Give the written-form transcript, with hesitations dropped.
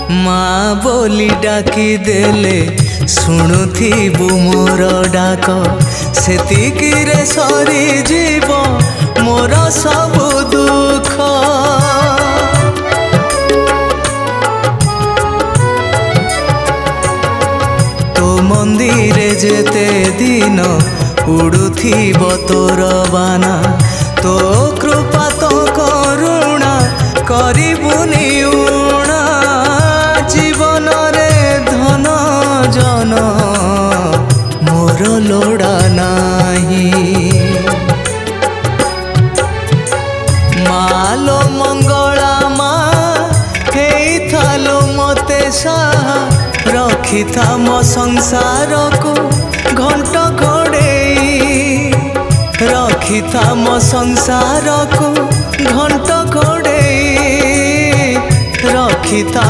माँ बोली डाकी देले शुणुथिबु मोर डाक सेतिकिरे सरी जीव मोर सब दुख। तो मंदिरे जेते दिन उड़ुथिब तोर बाना तो कृपा तो करुणा करिबुनि उणा जीवन रे धन जन मोर लोड़ा नाही। मालो मंगला माँ हेइथालो मते साहा रखी था मो संसार को घंट घोड़े रखी था मो संसार को घंट घोड़े रखी था।